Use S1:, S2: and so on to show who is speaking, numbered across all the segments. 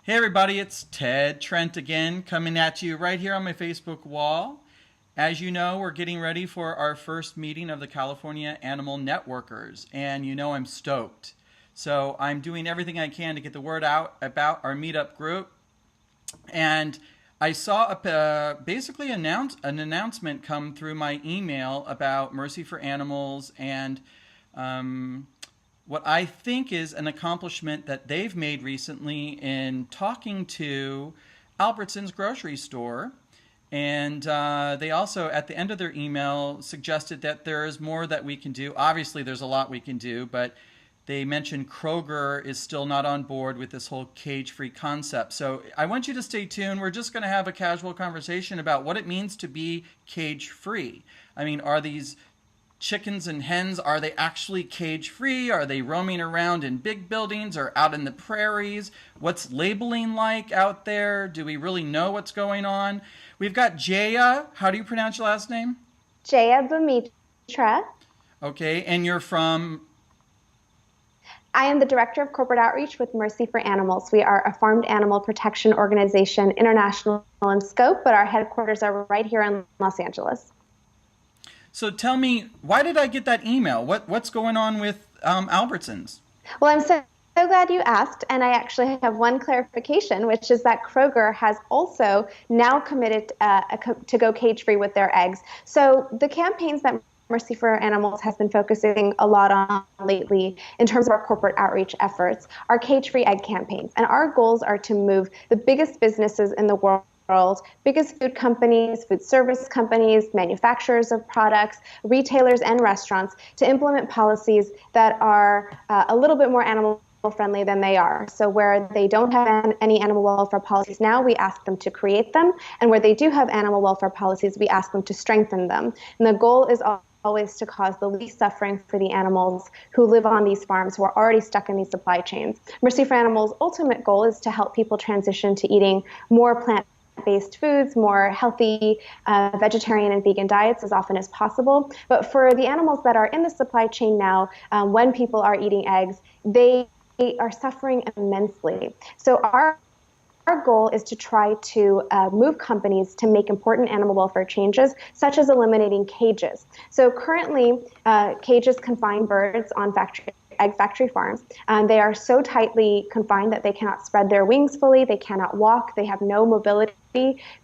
S1: Hey everybody, it's Ted Trent again, coming at you right here on my Facebook wall. As you know, we're getting ready for our first meeting of the California Animal Networkers, and you know I'm stoked. So I'm doing everything I can to get the word out about our meetup group. And I saw basically an announcement come through my email about Mercy for Animals and um, what I think is an accomplishment that they've made recently in talking to Albertsons grocery store. And they also, at the end of their email, suggested that there is more that we can do. Obviously, there's a lot we can do, but they mentioned Kroger is still not on board with this whole cage-free concept. So I want you to stay tuned. We're just going to have a casual conversation about what it means to be cage-free. I mean, are these chickens and hens, are they actually cage-free? Are they roaming around in big buildings or out in the prairies? What's labeling like out there? Do we really know what's going on? We've got Jaya. How do you pronounce your last name?
S2: Jaya Bumitra.
S1: Okay, and you're from...
S2: I am the Director of Corporate Outreach with Mercy for Animals. We are a farmed animal protection organization, international in scope, but our headquarters are right here in Los Angeles.
S1: So tell me, why did I get that email? What's going on with Albertsons?
S2: Well, I'm so glad you asked, and I actually have one clarification, which is that Kroger has also now committed to go cage-free with their eggs. So the campaigns that Mercy for Animals has been focusing a lot on lately in terms of our corporate outreach efforts are cage-free egg campaigns. And our goals are to move the biggest businesses in the world, biggest food companies, food service companies, manufacturers of products, retailers, and restaurants to implement policies that are a little bit more animal friendly than they are. So where they don't have any animal welfare policies now, we ask them to create them. And where they do have animal welfare policies, we ask them to strengthen them. And the goal is always to cause the least suffering for the animals who live on these farms, who are already stuck in these supply chains. Mercy for Animals' ultimate goal is to help people transition to eating more plant-based foods, more healthy vegetarian and vegan diets as often as possible. But for the animals that are in the supply chain now, when people are eating eggs, they are suffering immensely. So our goal is to try to move companies to make important animal welfare changes, such as eliminating cages. So currently, cages confine birds on egg factory farms. They are so tightly confined that they cannot spread their wings fully, they cannot walk, they have no mobility.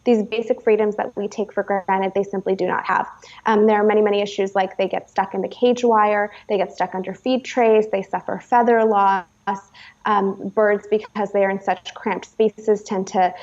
S2: These basic freedoms that we take for granted, they simply do not have. There are many, many issues like they get stuck in the cage wire, they get stuck under feed trays, they suffer feather loss. Birds, because they are in such cramped spaces, tend to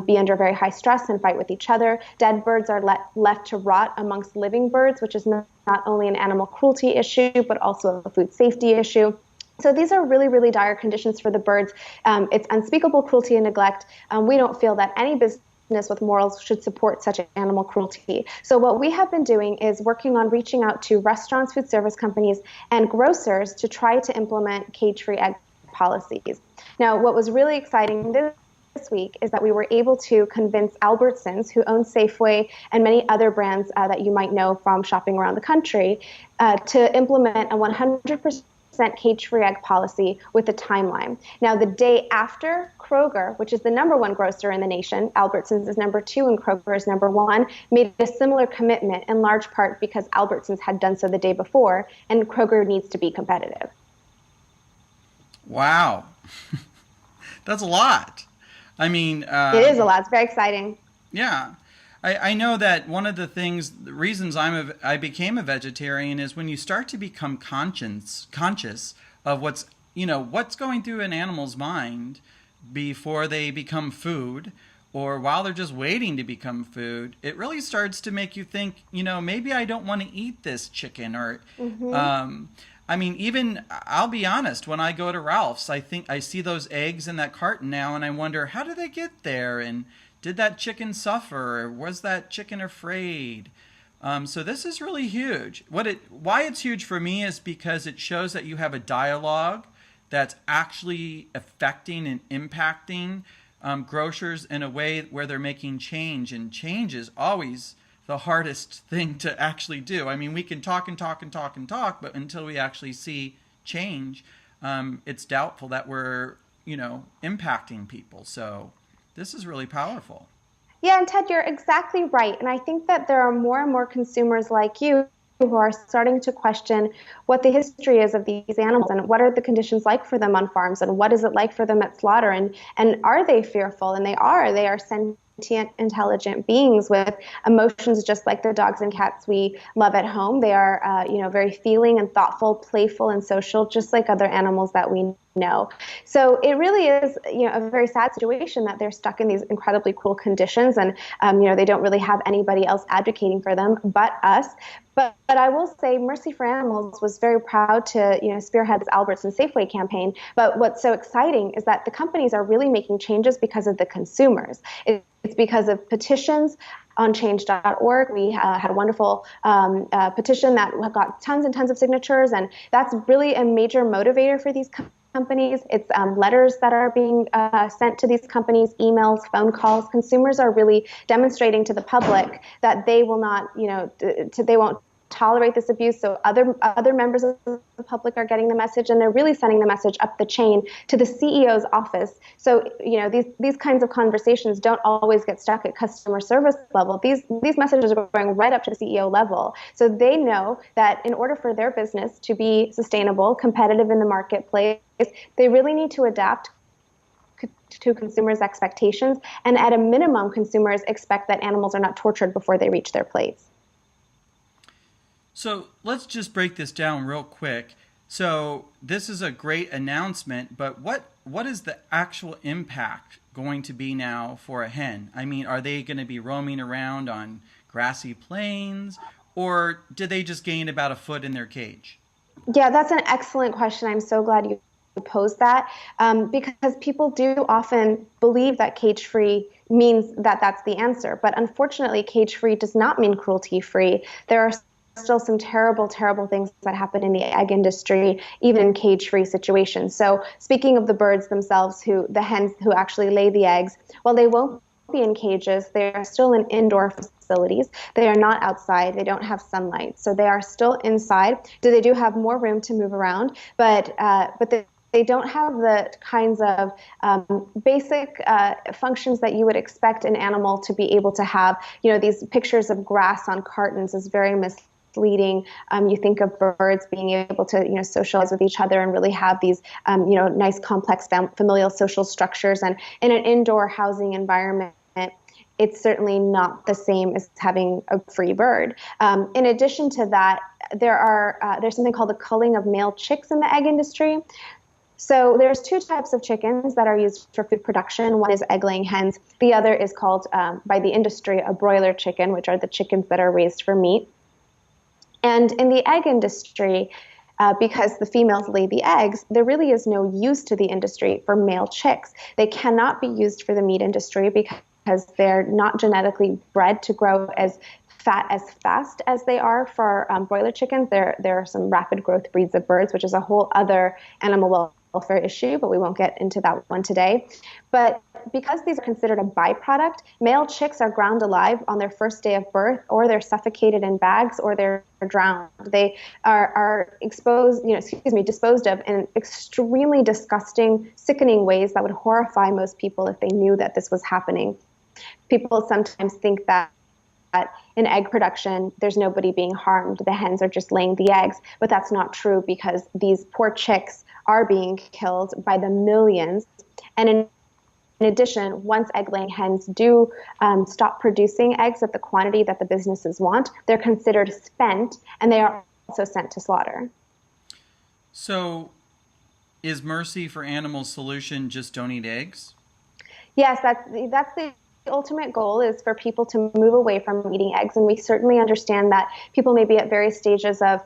S2: be under very high stress and fight with each other. Dead birds are left to rot amongst living birds, which is not only an animal cruelty issue, but also a food safety issue. So these are really, really dire conditions for the birds. It's unspeakable cruelty and neglect. We don't feel that any business with morals should support such animal cruelty. So what we have been doing is working on reaching out to restaurants, food service companies, and grocers to try to implement cage-free egg policies. Now, what was really exciting this week is that we were able to convince Albertsons, who owns Safeway and many other brands that you might know from shopping around the country, to implement a 100% cage-free egg policy with a timeline. Now, the day after Kroger, which is the number one grocer in the nation, Albertsons is number 2 and Kroger is number 1, made a similar commitment in large part because Albertsons had done so the day before, and Kroger needs to be competitive.
S1: Wow. That's a lot. I mean...
S2: it is a lot. It's very exciting.
S1: Yeah. I know that one of the reasons I became a vegetarian is when you start to become conscious of what's going through an animal's mind before they become food or while they're just waiting to become food, it really starts to make you think, maybe I don't want to eat this chicken or... I mean, even, I'll be honest, when I go to Ralph's, I think I see those eggs in that carton now, and I wonder, how did they get there? And did that chicken suffer? Or was that chicken afraid? So this is really huge. Why it's huge for me is because it shows that you have a dialogue that's actually affecting and impacting grocers in a way where they're making change, and change is always the hardest thing to actually do. I mean, we can talk and talk and talk and talk, but until we actually see change, it's doubtful that we're impacting people. So this is really powerful.
S2: Yeah, and Ted, you're exactly right. And I think that there are more and more consumers like you who are starting to question what the history is of these animals and what are the conditions like for them on farms and what is it like for them at slaughter, and are they fearful? And they are sentient, intelligent beings with emotions just like the dogs and cats we love at home. They are very feeling and thoughtful, playful and social, just like other animals that we know. So it really is, a very sad situation that they're stuck in these incredibly cruel conditions, and they don't really have anybody else advocating for them but us. But I will say Mercy for Animals was very proud to spearhead this Albertsons Safeway campaign. But what's so exciting is that the companies are really making changes because of the consumers. It's because of petitions on change.org. We had a wonderful petition that got tons and tons of signatures, and that's really a major motivator for these companies. It's letters that are being sent to these companies, emails, phone calls. Consumers are really demonstrating to the public that they will not, they won't tolerate this abuse. So other members of the public are getting the message, and they're really sending the message up the chain to the CEO's office. So these kinds of conversations don't always get stuck at customer service level. These messages are going right up to the CEO level. So they know that in order for their business to be sustainable, competitive in the marketplace, they really need to adapt to consumers' expectations. And at a minimum, consumers expect that animals are not tortured before they reach their plates.
S1: So let's just break this down real quick. So this is a great announcement, but what is the actual impact going to be now for a hen? I mean, are they going to be roaming around on grassy plains, or did they just gain about a foot in their cage?
S2: Yeah, that's an excellent question. I'm so glad you posed that, because people do often believe that cage-free means that that's the answer. But unfortunately, cage-free does not mean cruelty-free. There are still some terrible, terrible things that happen in the egg industry, even in cage-free situations. So speaking of the birds themselves, the hens who actually lay the eggs, well, they won't be in cages. They are still in indoor facilities. They are not outside. They don't have sunlight. So they are still inside. They do have more room to move around, but they don't have the kinds of basic functions that you would expect an animal to be able to have. These pictures of grass on cartons is very misleading. You think of birds being able to, socialize with each other and really have these, nice, complex familial social structures. And in an indoor housing environment, it's certainly not the same as having a free bird. In addition to that, there's something called the culling of male chicks in the egg industry. So there's two types of chickens that are used for food production. One is egg-laying hens. The other is called, by the industry, a broiler chicken, which are the chickens that are raised for meat. And in the egg industry, because the females lay the eggs, there really is no use to the industry for male chicks. They cannot be used for the meat industry because they're not genetically bred to grow as fast as they are for broiler chickens. There are some rapid growth breeds of birds, which is a whole other animal welfare issue, but we won't get into that one today. But because these are considered a byproduct, male chicks are ground alive on their first day of birth, or they're suffocated in bags, or they're drowned. They are disposed of in extremely disgusting, sickening ways that would horrify most people if they knew that this was happening. People sometimes think that in egg production, there's nobody being harmed. The hens are just laying the eggs, but that's not true, because these poor chicks are being killed by the millions. And in addition, once egg-laying hens do stop producing eggs at the quantity that the businesses want, they're considered spent, and they are also sent to slaughter.
S1: So is Mercy for Animals' solution just don't eat eggs?
S2: Yes, that's the ultimate goal, is for people to move away from eating eggs. And we certainly understand that people may be at various stages of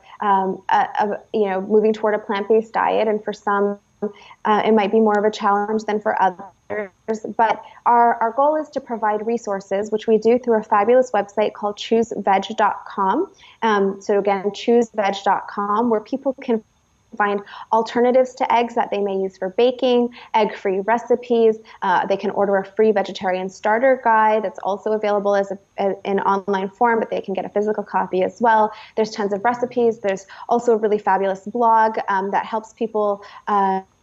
S2: moving toward a plant-based diet, and for some it might be more of a challenge than for others. But our goal is to provide resources, which we do through a fabulous website called chooseveg.com. So again, chooseveg.com, where people can find alternatives to eggs that they may use for baking, egg-free recipes. They can order a free vegetarian starter guide that's also available in online form, but they can get a physical copy as well. There's tons of recipes. There's also a really fabulous blog that helps people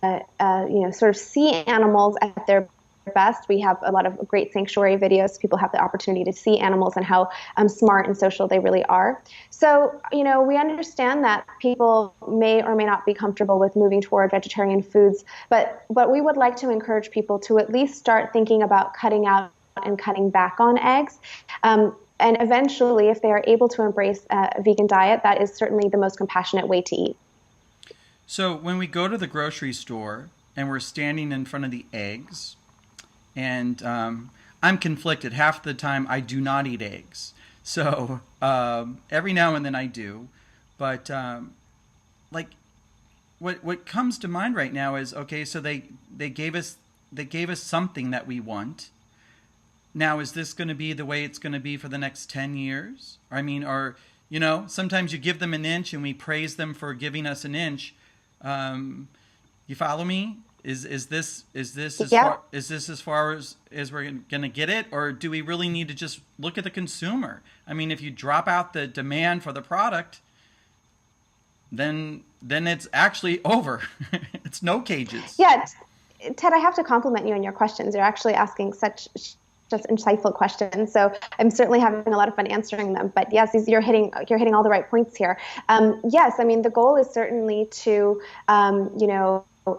S2: sort of see animals at their best. We have a lot of great sanctuary videos. People have the opportunity to see animals and how smart and social they really are. So, we understand that people may or may not be comfortable with moving toward vegetarian foods, but we would like to encourage people to at least start thinking about cutting out and cutting back on eggs. And eventually, if they are able to embrace a vegan diet, that is certainly the most compassionate way to eat.
S1: So when we go to the grocery store and we're standing in front of the eggs, and I'm conflicted. Half the time I do not eat eggs. So every now and then I do. But what comes to mind right now is, okay, so they gave us something that we want. Now, is this going to be the way it's going to be for the next 10 years? Sometimes you give them an inch and we praise them for giving us an inch. You follow me? Is this as far as we're going to get it, or do we really need to just look at the consumer? I mean, if you drop out the demand for the product, then it's actually over. It's no cages.
S2: Yeah, Ted, I have to compliment you on your questions. You're actually asking such just insightful questions. So I'm certainly having a lot of fun answering them. But yes, you're hitting all the right points here. Yes, I mean the goal is certainly to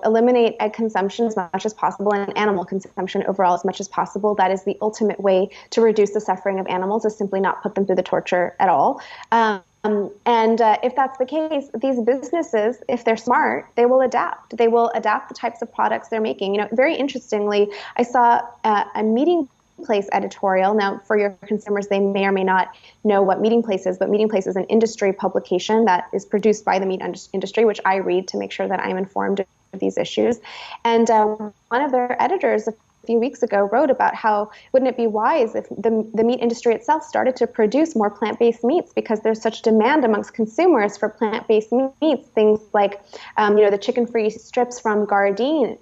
S2: eliminate egg consumption as much as possible and animal consumption overall as much as possible. That is the ultimate way to reduce the suffering of animals, is simply not put them through the torture at all. If that's the case, these businesses, if they're smart, they will adapt. They will adapt the types of products they're making. Very interestingly, I saw a Meeting Place editorial. Now, for your consumers, they may or may not know what Meeting Place is, but Meeting Place is an industry publication that is produced by the meat industry, which I read to make sure that I'm informed of these issues. And one of their editors a few weeks ago wrote about how wouldn't it be wise if the meat industry itself started to produce more plant-based meats, because there's such demand amongst consumers for plant-based meats, things like the chicken-free strips from Gardein,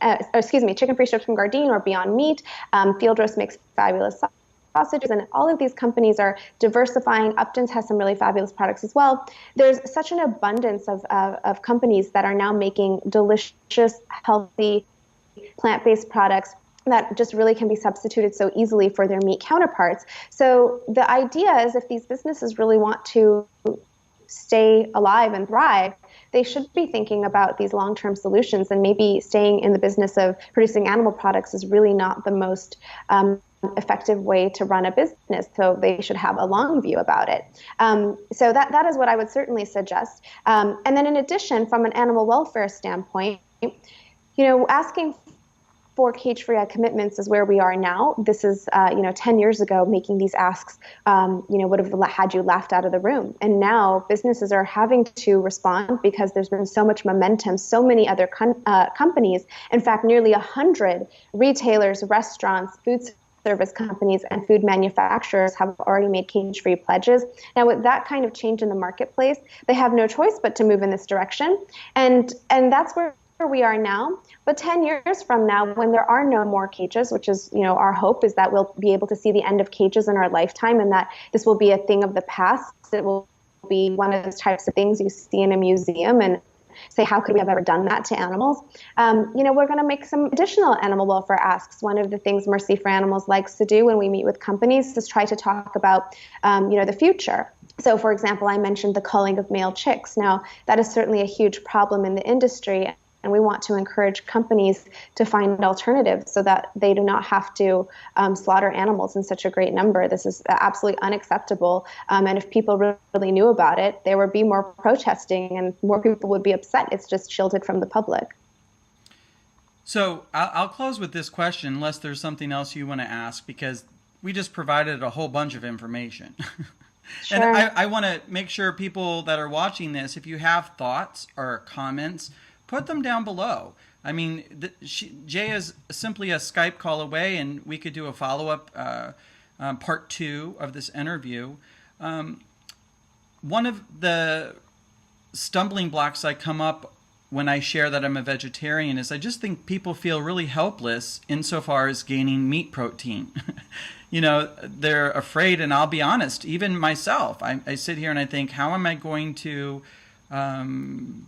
S2: chicken-free strips from Gardein or Beyond Meat. Field Roast makes fabulous sausages, and all of these companies are diversifying. Upton's has some really fabulous products as well. There's such an abundance of companies that are now making delicious, healthy, plant-based products that just really can be substituted so easily for their meat counterparts. So the idea is, if these businesses really want to stay alive and thrive, they should be thinking about these long-term solutions, and maybe staying in the business of producing animal products is really not the most effective way to run a business. So they should have a long view about it. So that is what I would certainly suggest. And then in addition, from an animal welfare standpoint, asking for cage-free egg commitments is where we are now. This is, 10 years ago, making these asks, would have had you laughed out of the room. And now businesses are having to respond because there's been so much momentum. So many other companies, in fact, nearly 100 retailers, restaurants, food service companies, and food manufacturers have already made cage-free pledges. Now, with that kind of change in the marketplace, they have no choice but to move in this direction. And that's where we are now. But 10 years from now, when there are no more cages, which is, our hope is that we'll be able to see the end of cages in our lifetime, and that this will be a thing of the past. It will be one of those types of things you see in a museum and say, how could we have ever done that to animals? We're going to make some additional animal welfare asks. One of the things Mercy for Animals likes to do when we meet with companies is try to talk about, the future. So, for example, I mentioned the culling of male chicks. Now, that is certainly a huge problem in the industry, and we want to encourage companies to find alternatives so that they do not have to slaughter animals in such a great number. This is absolutely unacceptable. And if people really knew about it, there would be more protesting and more people would be upset. It's just shielded from the public.
S1: So I'll close with this question, unless there's something else you want to ask, because we just provided a whole bunch of information.
S2: Sure.
S1: And I want to make sure people that are watching this, if you have thoughts or comments, put them down below. I mean, Jay is simply a Skype call away, and we could do a follow-up part 2 of this interview. One of the stumbling blocks I come up when I share that I'm a vegetarian is I just think people feel really helpless insofar as gaining meat protein. They're afraid, and I'll be honest, even myself, I sit here and I think, how am I going to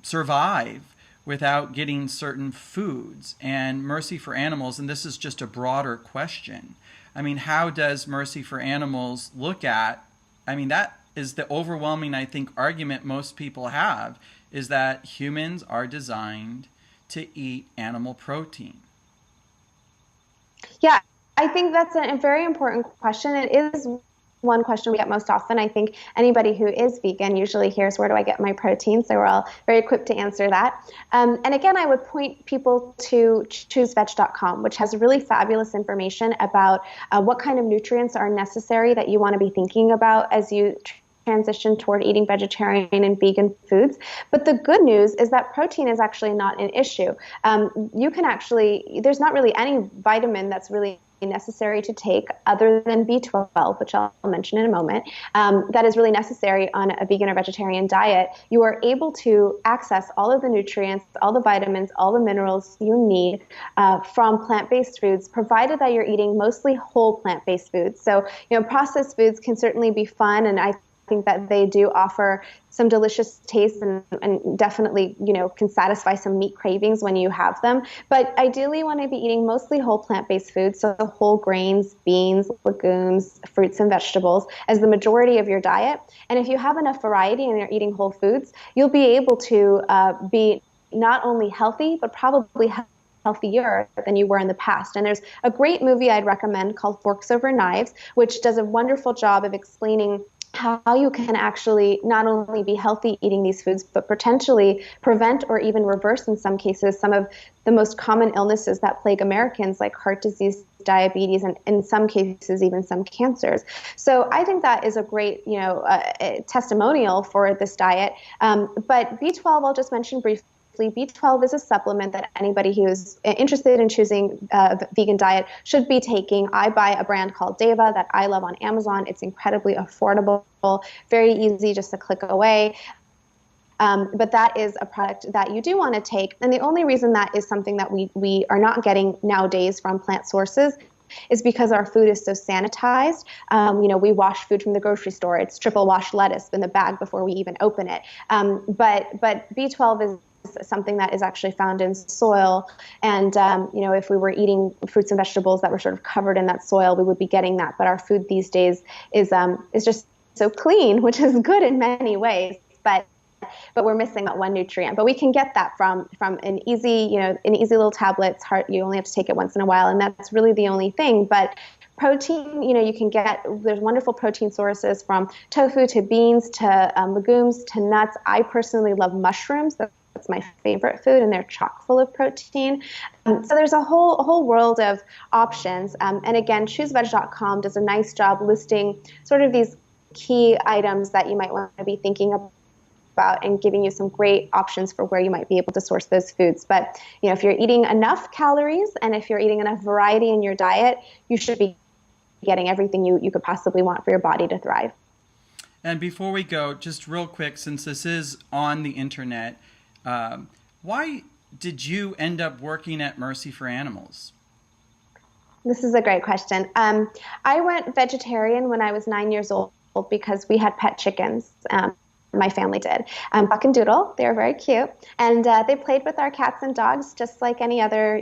S1: survive without getting certain foods? And Mercy for Animals, and this is just a broader question. I mean, how does Mercy for Animals look at, that is the overwhelming, I think, argument most people have, is that humans are designed to eat animal protein.
S2: Yeah, I think that's a very important question. It is one question we get most often. I think anybody who is vegan usually hears, where do I get my protein? So we're all very equipped to answer that. And again, I would point people to chooseveg.com, which has really fabulous information about what kind of nutrients are necessary that you want to be thinking about as you transition toward eating vegetarian and vegan foods. But the good news is that protein is actually not an issue. There's not really any vitamin that's really necessary to take other than B12, which I'll mention in a moment, that is really necessary on a vegan or vegetarian diet. You are able to access all of the nutrients, all the vitamins, all the minerals you need from plant-based foods, provided that you're eating mostly whole plant-based foods. So, processed foods can certainly be fun, and I think that they do offer some delicious taste and definitely, can satisfy some meat cravings when you have them. But ideally, you want to be eating mostly whole plant-based foods, so whole grains, beans, legumes, fruits, and vegetables as the majority of your diet. And if you have enough variety and you're eating whole foods, you'll be able to be not only healthy, but probably healthier than you were in the past. And there's a great movie I'd recommend called Forks Over Knives, which does a wonderful job of explaining how you can actually not only be healthy eating these foods, but potentially prevent or even reverse, in some cases, some of the most common illnesses that plague Americans, like heart disease, diabetes, and in some cases, even some cancers. So I think that is a great, testimonial for this diet. But B12, I'll just mention briefly. B12 is a supplement that anybody who's interested in choosing a vegan diet should be taking. I buy a brand called Deva that I love on Amazon. It's incredibly affordable, very easy just to click away. But that is a product that you do want to take. And the only reason that is something that we are not getting nowadays from plant sources is because our food is so sanitized. We wash food from the grocery store. It's triple wash lettuce in the bag before we even open it. But B12 is something that is actually found in soil. And, if we were eating fruits and vegetables that were sort of covered in that soil, we would be getting that. But our food these days is just so clean, which is good in many ways. But we're missing that one nutrient. But we can get that from an easy little tablet. It's hard. You only have to take it once in a while. And that's really the only thing. But protein, you can there's wonderful protein sources from tofu to beans to legumes to nuts. I personally love mushrooms. That's my favorite food, and they're chock full of protein. So there's a whole world of options. And again, chooseveg.com does a nice job listing sort of these key items that you might want to be thinking about and giving you some great options for where you might be able to source those foods. But if you're eating enough calories and if you're eating enough variety in your diet, you should be getting everything you could possibly want for your body to thrive.
S1: And before we go, just real quick, since this is on the internet, why did you end up working at Mercy for Animals?
S2: This is a great question. I went vegetarian when I was 9 years old because we had pet chickens. My family did. Buck and Doodle, they were very cute. And they played with our cats and dogs just like any other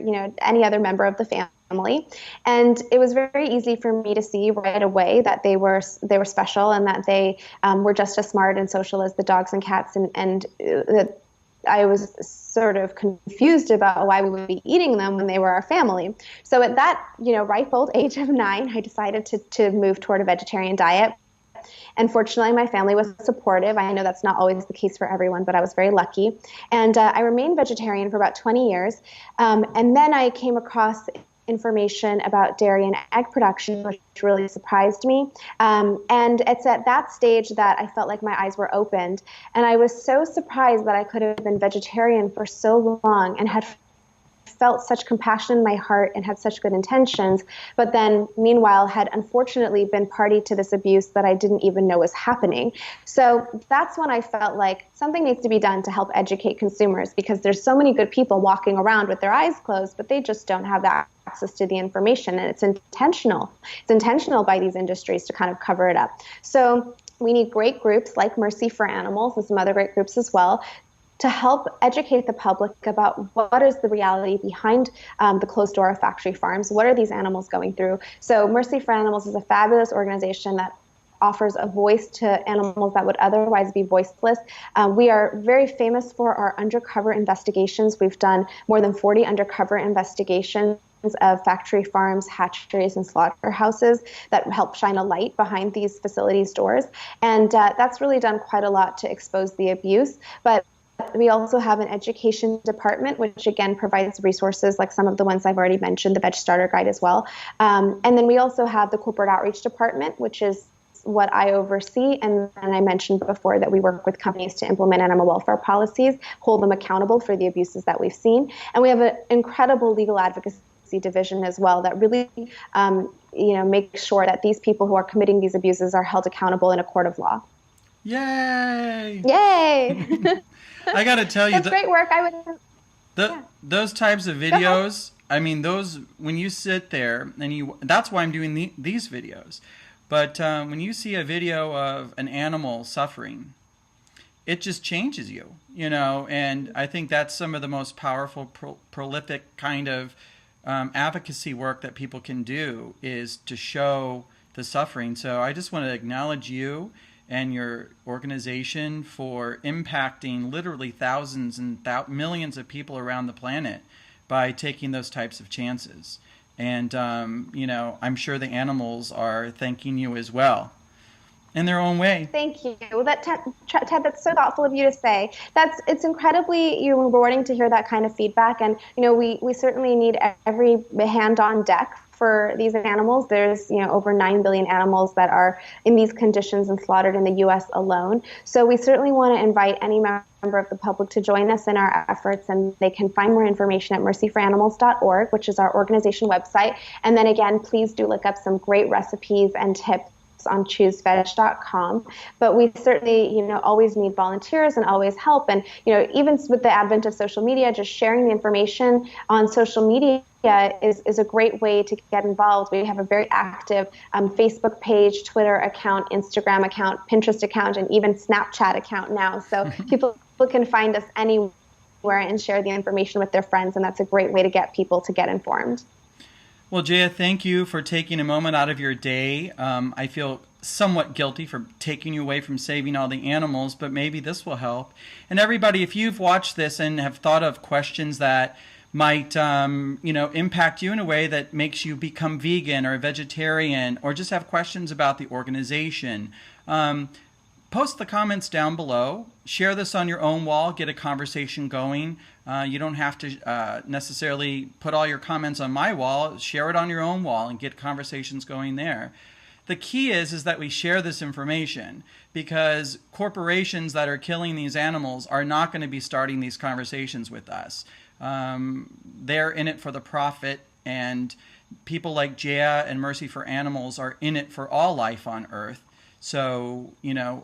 S2: member of the family. And it was very easy for me to see right away that they were special and that they were just as smart and social as the dogs and cats, and I was sort of confused about why we would be eating them when they were our family. So at that, ripe old age of 9, I decided to move toward a vegetarian diet. And fortunately, my family was supportive. I know that's not always the case for everyone, but I was very lucky. And I remained vegetarian for about 20 years. And then I came across information about dairy and egg production, which really surprised me. And it's at that stage that I felt like my eyes were opened. And I was so surprised that I could have been vegetarian for so long and had felt such compassion in my heart and had such good intentions, but then meanwhile had unfortunately been party to this abuse that I didn't even know was happening. So that's when I felt like something needs to be done to help educate consumers, because there's so many good people walking around with their eyes closed, but they just don't have that access to the information, and it's intentional. It's intentional by these industries to kind of cover it up. So we need great groups like Mercy for Animals and some other great groups as well to help educate the public about what is the reality behind the closed door of factory farms. What are these animals going through? So Mercy for Animals is a fabulous organization that offers a voice to animals that would otherwise be voiceless. We are very famous for our undercover investigations. We've done more than 40 undercover investigations of factory farms, hatcheries, and slaughterhouses that help shine a light behind these facilities' doors. And that's really done quite a lot to expose the abuse. But we also have an education department, which again provides resources like some of the ones I've already mentioned, the Veg Starter Guide as well. And then we also have the corporate outreach department, which is what I oversee. And I mentioned before that we work with companies to implement animal welfare policies, hold them accountable for the abuses that we've seen. And we have an incredible legal advocacy division as well that really makes sure that these people who are committing these abuses are held accountable in a court of law.
S1: Yay!
S2: Yay!
S1: I got to tell you,
S2: that's great work.
S1: Those types of videos, I mean, those, when you sit there and that's why I'm doing these videos. But when you see a video of an animal suffering, it just changes you, and I think that's some of the most powerful, prolific kind of advocacy work that people can do, is to show the suffering. So I just want to acknowledge you and your organization for impacting literally thousands and millions of people around the planet by taking those types of chances. And, I'm sure the animals are thanking you as well in their own way.
S2: Thank you. Ted, that's so thoughtful of you to say. It's incredibly rewarding to hear that kind of feedback. And, we certainly need every hand on deck for these animals. There's, over 9 billion animals that are in these conditions and slaughtered in the U.S. alone. So we certainly want to invite any member of the public to join us in our efforts, and they can find more information at mercyforanimals.org, which is our organization website. And then again, please do look up some great recipes and tips on chooseveg.com. But we certainly, always need volunteers and always help. And, even with the advent of social media, just sharing the information on social media is a great way to get involved. We have a very active Facebook page, Twitter account, Instagram account, Pinterest account, and even Snapchat account now. So people can find us anywhere and share the information with their friends, and that's a great way to get people to get informed.
S1: Well, Jaya, thank you for taking a moment out of your day. I feel somewhat guilty for taking you away from saving all the animals, but maybe this will help. And everybody, if you've watched this and have thought of questions that might, impact you in a way that makes you become vegan or a vegetarian, or just have questions about the organization, post the comments down below. Share this on your own wall. Get a conversation going. You don't have to necessarily put all your comments on my wall. Share it on your own wall and get conversations going there. The key is that we share this information, because corporations that are killing these animals are not going to be starting these conversations with us. They're in it for the profit, and people like Jaya and Mercy for Animals are in it for all life on Earth. So,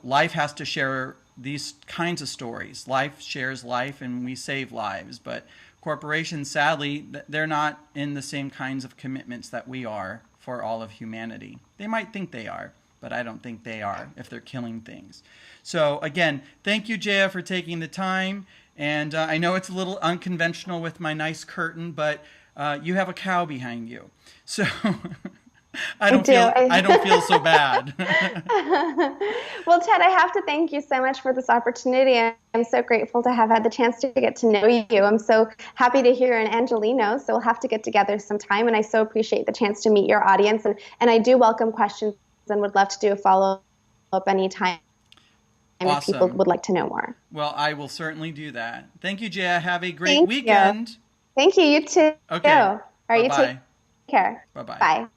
S1: life has to share these kinds of stories. Life shares life, and we save lives. But corporations, sadly, they're not in the same kinds of commitments that we are for all of humanity. They might think they are, but I don't think they are if they're killing things. So, again, thank you, Jaya, for taking the time. And I know it's a little unconventional with my nice curtain, but you have a cow behind you. So... I don't feel so bad.
S2: Well, Ted, I have to thank you so much for this opportunity. I'm so grateful to have had the chance to get to know you. I'm so happy to hear an Angelino, so we'll have to get together sometime. And I so appreciate the chance to meet your audience. And I do welcome questions and would love to do a follow-up anytime if people would like to know more.
S1: Well, I will certainly do that. Thank you, Jaya. Have a great weekend.
S2: Thank you. You too.
S1: Okay.
S2: All right,
S1: Bye-bye.
S2: You take care.
S1: Bye-bye.
S2: Bye.